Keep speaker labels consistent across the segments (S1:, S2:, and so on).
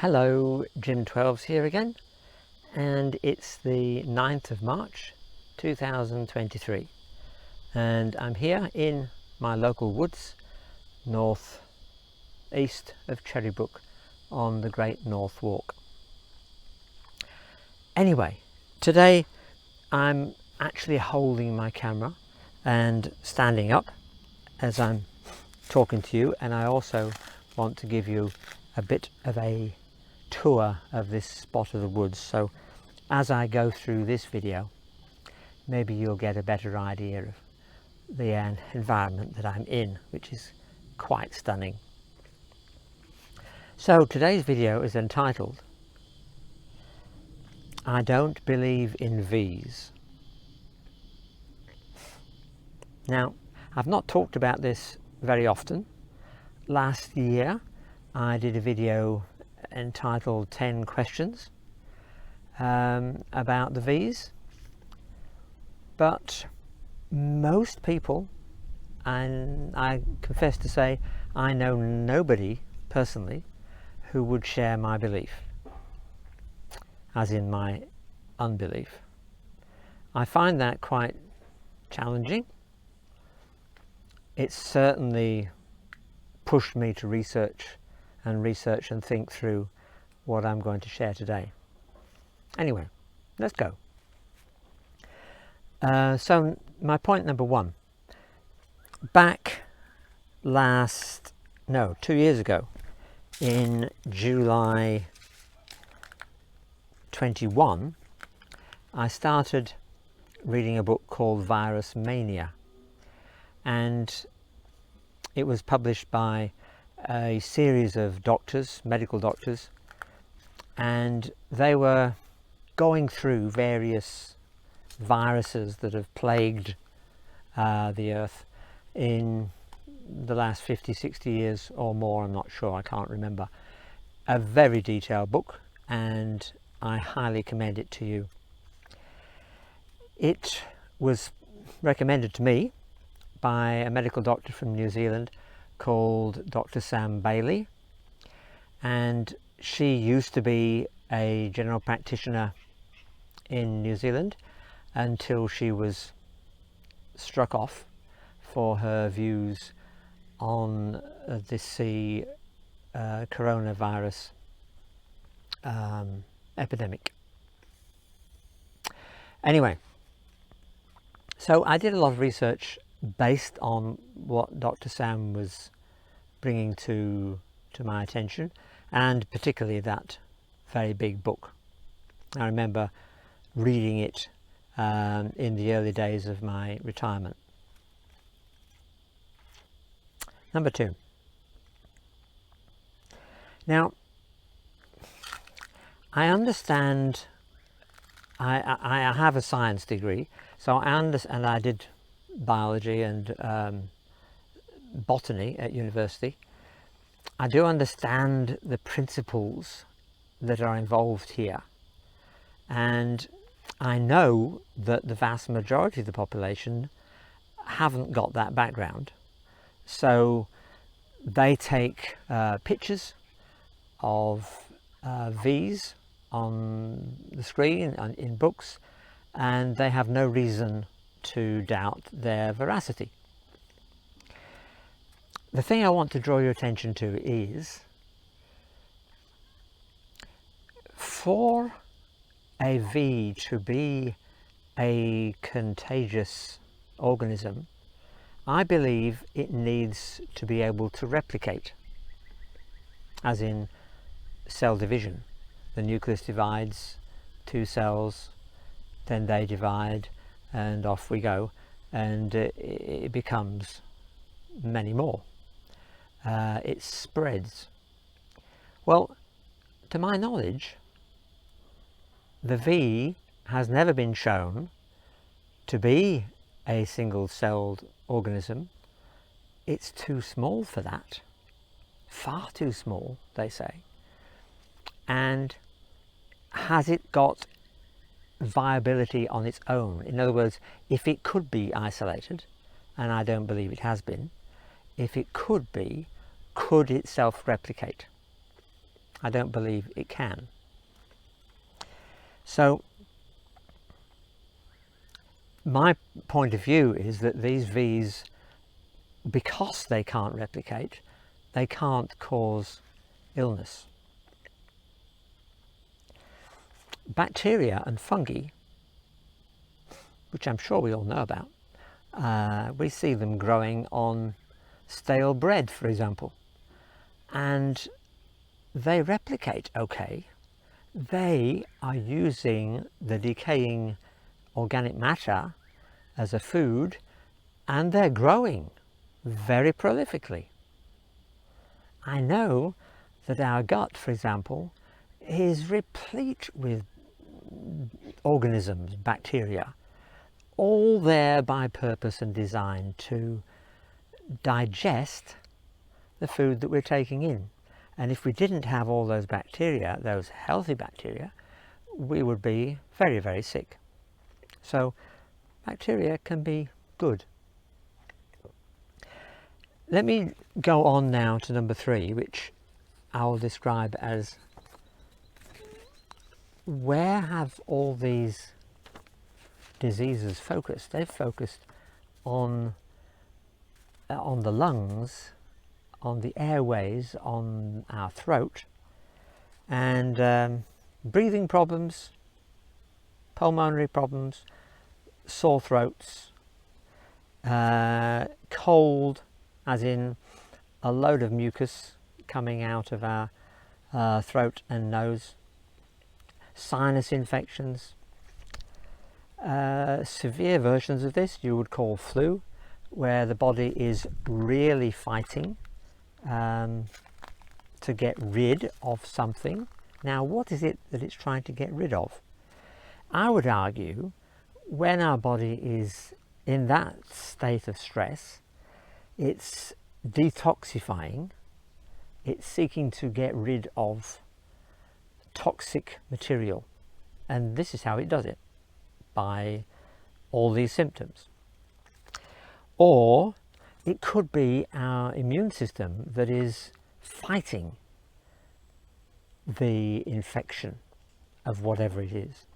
S1: Hello, Jim12s here again, and it's the 9th of March 2023, and I'm here in my local woods north east of Cherrybrook on the Great North Walk. Anyway, today I'm actually holding my camera and standing up as I'm talking to you, and I also want to give you a bit of a tour of this spot of the woods, so as I go through this video maybe you'll get a better idea of the environment that I'm in, which is quite stunning. So today's video is entitled I Don't Believe in V's. Now, I've not talked about this very often. Last year I did a video entitled 10 questions about the V's, but most people, and I confess to say I know nobody personally who would share my belief, as in my unbelief. I find that quite challenging. It's certainly pushed me to research and think through what I'm going to share today. Anyway, let's go. So my point number one, back 2 years ago in July 21, I started reading a book called Virus Mania, and it was published by a series of doctors, medical doctors, and they were going through various viruses that have plagued the earth in the last 50-60 years or more, I'm not sure, I can't remember. A very detailed book, and I highly commend it to you. It was recommended to me by a medical doctor from New Zealand called Dr. Sam Bailey, and she used to be a general practitioner in New Zealand until she was struck off for her views on this coronavirus epidemic. Anyway, so I did a lot of research based on what Dr. Sam was bringing to my attention, and particularly that very big book. I remember reading it in the early days of my retirement. Number two. Now, I understand, I have a science degree, so I understand, and I did biology and botany at university. I do understand the principles that are involved here, and I know that the vast majority of the population haven't got that background, so they take pictures of V's on the screen and in books, and they have no reason to doubt their veracity. The thing I want to draw your attention to is, for a V to be a contagious organism, I believe it needs to be able to replicate, as in cell division. The nucleus divides, 2 cells, then they divide, and off we go, and it becomes many more. It spreads. Well, to my knowledge, the V has never been shown to be a single-celled organism. It's too small for that, far too small, they say. And has it got viability on its own? In other words, if it could be isolated, and I don't believe it has been, if it could be, could it self-replicate? I don't believe it can. So my point of view is that these V's, because they can't replicate, they can't cause illness. Bacteria and fungi, which I'm sure we all know about, we see them growing on stale bread, for example, and they replicate okay. They are using the decaying organic matter as a food, and they're growing very prolifically. I know that our gut, for example, is replete with organisms, bacteria, all there by purpose and design to digest the food that we're taking in. And if we didn't have all those bacteria, those healthy bacteria, we would be very, very sick. So bacteria can be good. Let me go on now to number 3, which I'll describe as, where have all these diseases focused? They've focused on the lungs, on the airways, on our throat, and breathing problems, pulmonary problems, sore throats, cold, as in a load of mucus coming out of our throat and nose, sinus infections, severe versions of this you would call flu, where the body is really fighting to get rid of something. Now, what is it that it's trying to get rid of? I would argue when our body is in that state of stress, it's detoxifying, it's seeking to get rid of toxic material, and this is how it does it, by all these symptoms. Or it could be our immune system that is fighting the infection of whatever it is,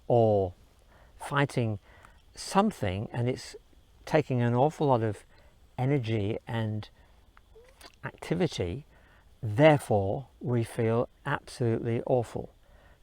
S1: or fighting something, and it's taking an awful lot of energy and activity. Therefore we feel absolutely awful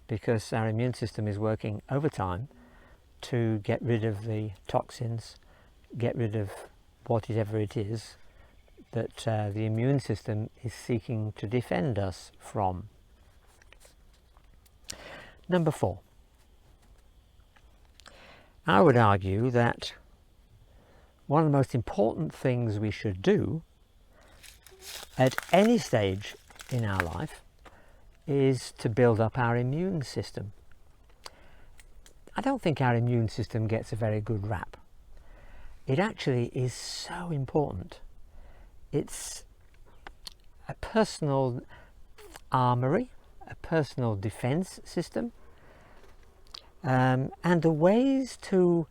S1: because our immune system is working overtime to get rid of the toxins, get rid of whatever it is that the immune system is seeking to defend us from. Number 4. I would argue that one of the most important things we should do at any stage in our life is to build up our immune system. I don't think our immune system gets a very good rap. It actually is so important. It's a personal armory, a personal defense system, and the ways to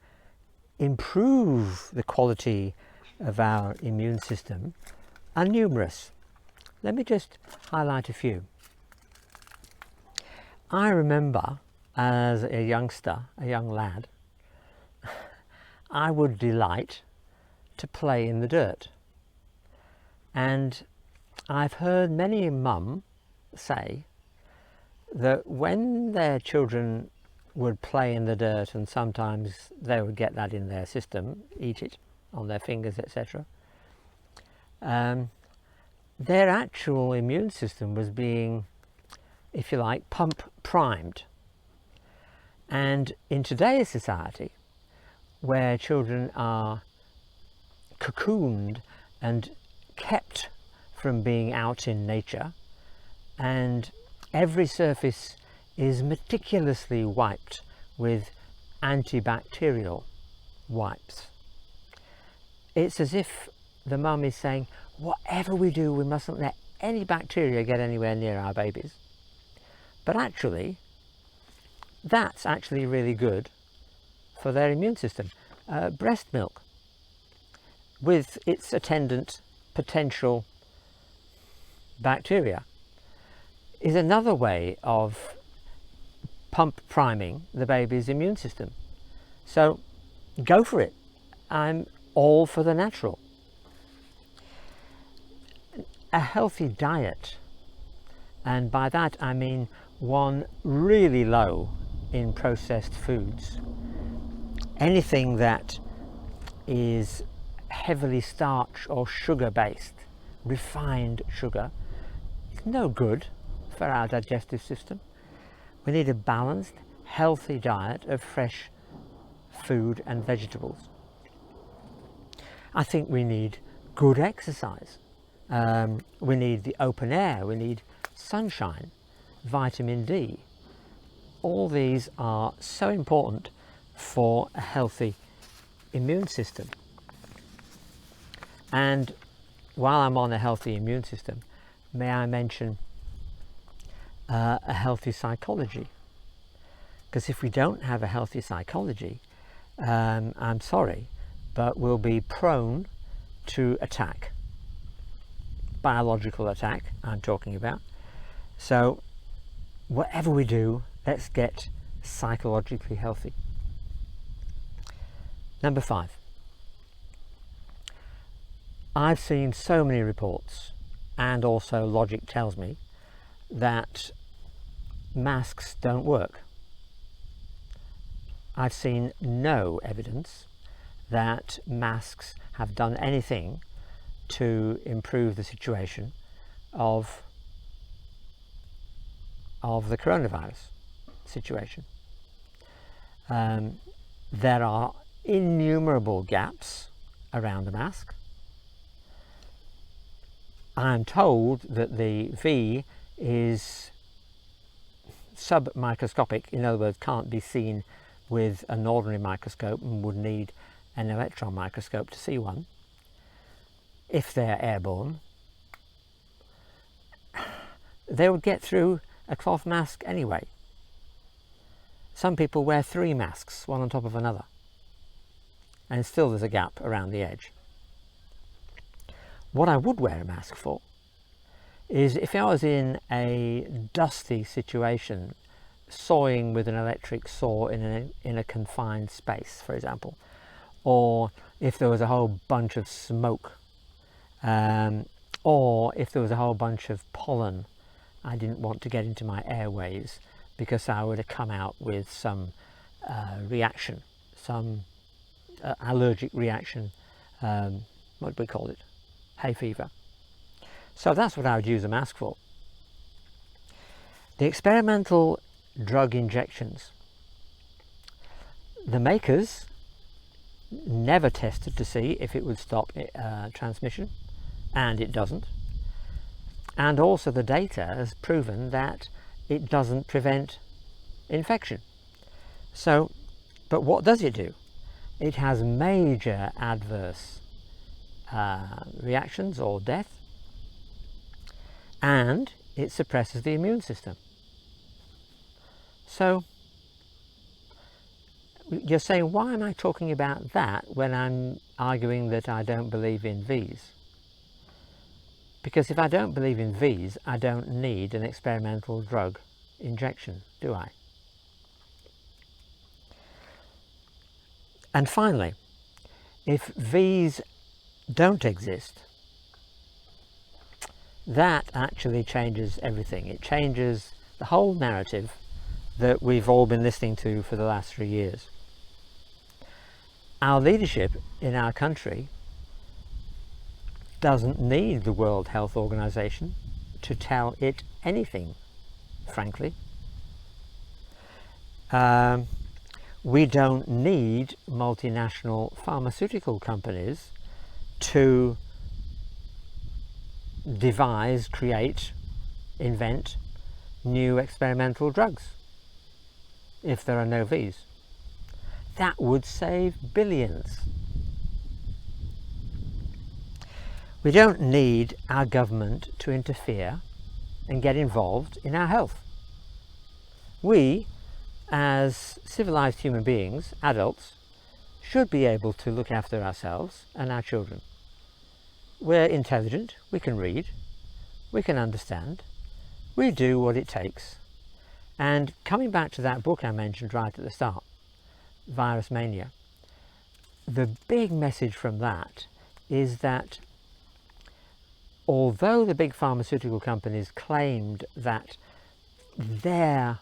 S1: improve the quality of our immune system are numerous. Let me just highlight a few. I remember as a youngster, a young lad, I would delight to play in the dirt. And I've heard many a mum say that when their children would play in the dirt, and sometimes they would get that in their system, eat it on their fingers, etc., their actual immune system was being, if you like, primed. And in today's society, where children are cocooned and kept from being out in nature, and every surface is meticulously wiped with antibacterial wipes, it's as if the mum is saying, whatever we do, we mustn't let any bacteria get anywhere near our babies. But actually, that's actually really good for their immune system. Breast milk, with its attendant potential bacteria, is another way of pump priming the baby's immune system. So go for it. I'm all for the natural. A healthy diet, and by that I mean one really low in processed foods. Anything that is heavily starch or sugar based, refined sugar, is no good for our digestive system. We need a balanced, healthy diet of fresh food and vegetables. I think we need good exercise. We need the open air, we need sunshine, vitamin D. All these are so important for a healthy immune system. And while I'm on a healthy immune system, may I mention a healthy psychology? Because if we don't have a healthy psychology, I'm sorry, but we'll be prone to attack. Biological attack, I'm talking about. So whatever we do, let's get psychologically healthy. Number 5. I've seen so many reports, and also logic tells me that masks don't work. I've seen no evidence that masks have done anything to improve the situation of the coronavirus situation. There are innumerable gaps around the mask. I'm told that the V is submicroscopic, in other words, can't be seen with an ordinary microscope and would need an electron microscope to see one. If they're airborne, they would get through a cloth mask anyway. Some people wear 3 masks, one on top of another, and still there's a gap around the edge. What I would wear a mask for is if I was in a dusty situation, sawing with an electric saw in a confined space, for example, or if there was a whole bunch of smoke, or if there was a whole bunch of pollen I didn't want to get into my airways, because I would have come out with some reaction, some allergic reaction, what do we call it? Hay fever. So that's what I would use a mask for. The experimental drug injections, the makers never tested to see if it would stop transmission, and it doesn't. And also the data has proven that it doesn't prevent infection. So, but what does it do? It has major adverse reactions or death, and it suppresses the immune system. So you're saying, why am I talking about that when I'm arguing that I don't believe in V's? Because if I don't believe in V's, I don't need an experimental drug injection, do I? And finally, if V's don't exist, that actually changes everything. It changes the whole narrative that we've all been listening to for the last 3 years. Our leadership in our country doesn't need the World Health Organization to tell it anything, frankly. We don't need multinational pharmaceutical companies to devise, create, invent new experimental drugs if there are no V's. That would save billions. We don't need our government to interfere and get involved in our health. We, as civilized human beings, adults, should be able to look after ourselves and our children. We're intelligent, we can read, we can understand, We do what it takes. And coming back to that book I mentioned right at the start, Virus Mania, the big message from that is that although the big pharmaceutical companies claimed that their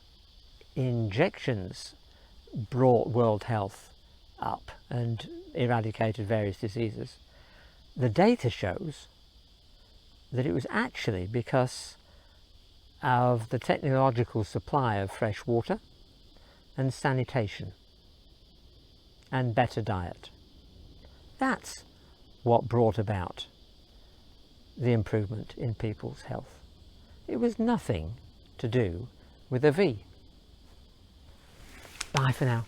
S1: injections brought world health up and eradicated various diseases, the data shows that it was actually because of the technological supply of fresh water and sanitation and better diet. That's what brought about the improvement in people's health. It was nothing to do with a V. Bye for now.